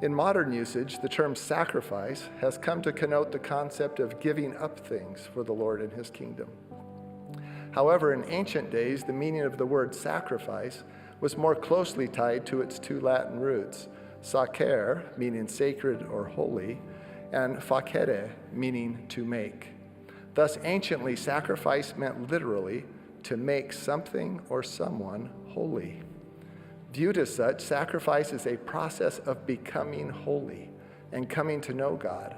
In modern usage, the term sacrifice has come to connote the concept of giving up things for the Lord and his kingdom. However, in ancient days, the meaning of the word sacrifice was more closely tied to its two Latin roots, sacer, meaning sacred or holy, and facere, meaning to make. Thus, anciently, sacrifice meant literally to make something or someone holy. Viewed as such, sacrifice is a process of becoming holy and coming to know God,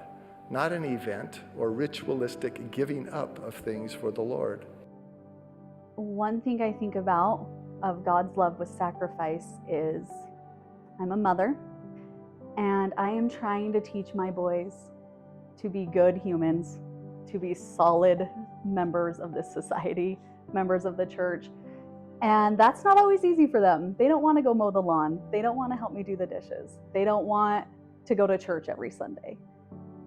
not an event or ritualistic giving up of things for the Lord. One thing I think about of God's love with sacrifice is I'm a mother, and I am trying to teach my boys to be good humans, to be solid members of this society, members of the church. And that's not always easy for them. They don't want to go mow the lawn. They don't want to help me do the dishes. They don't want to go to church every Sunday.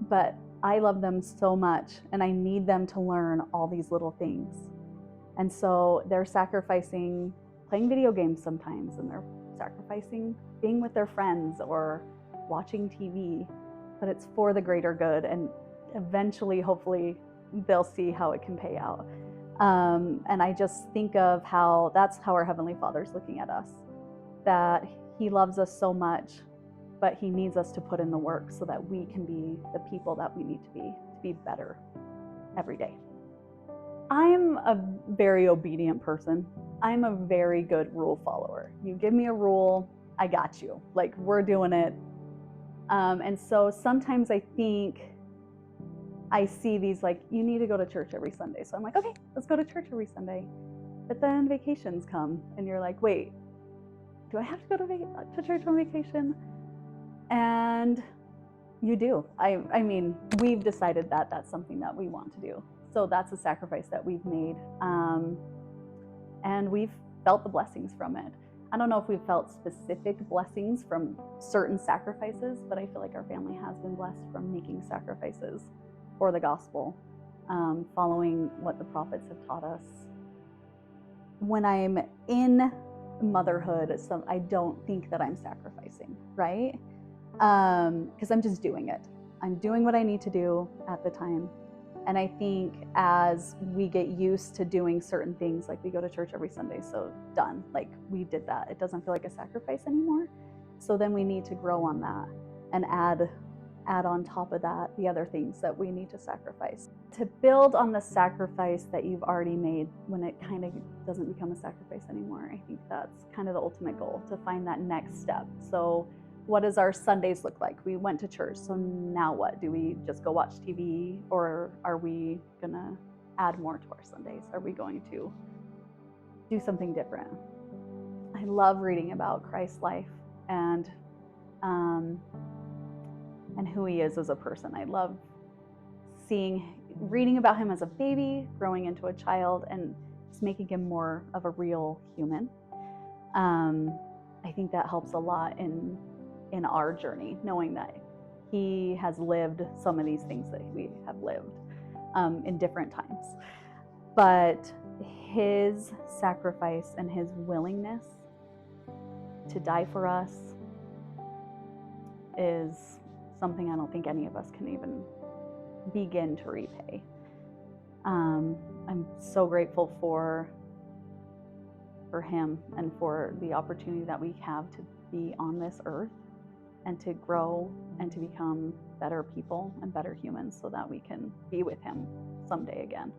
But I love them so much, and I need them to learn all these little things. And so they're sacrificing playing video games sometimes, and they're sacrificing being with their friends or watching TV, but it's for the greater good, and eventually, hopefully, they'll see how it can pay out. And I just think of how that's how our Heavenly Father's looking at us, that He loves us so much, but He needs us to put in the work so that we can be the people that we need to be better every day. I'm a very obedient person. I'm a very good rule follower. You give me a rule, I got you. Like, we're doing it. And so sometimes I think I see these like, you need to go to church every Sunday. So I'm like, okay, let's go to church every Sunday. But then vacations come and you're like, wait, do I have to go to church on vacation? And you do. I mean, we've decided that that's something that we want to do. So that's a sacrifice that we've made. And we've felt the blessings from it. I don't know if we've felt specific blessings from certain sacrifices, but I feel like our family has been blessed from making sacrifices for the gospel, following what the prophets have taught us. When I'm in motherhood, so I don't think that I'm sacrificing, right? Because I'm just doing it. I'm doing what I need to do at the time. And I think as we get used to doing certain things, like we go to church every Sunday, so done, like we did that. It doesn't feel like a sacrifice anymore. So then we need to grow on that and add on top of that the other things that we need to sacrifice. To build on the sacrifice that you've already made when it kind of doesn't become a sacrifice anymore, I think that's kind of the ultimate goal, to find that next step. So what does our Sundays look like? We went to church, so now what? Do we just go watch TV, or are we gonna add more to our Sundays? Are we going to do something different? I love reading about Christ's life and who he is as a person. I love reading about him as a baby, growing into a child, and just making him more of a real human. I think that helps a lot in our journey, knowing that he has lived some of these things that we have lived in different times. But his sacrifice and his willingness to die for us is something I don't think any of us can even begin to repay. I'm so grateful for him and for the opportunity that we have to be on this earth and to grow and to become better people and better humans so that we can be with him someday again.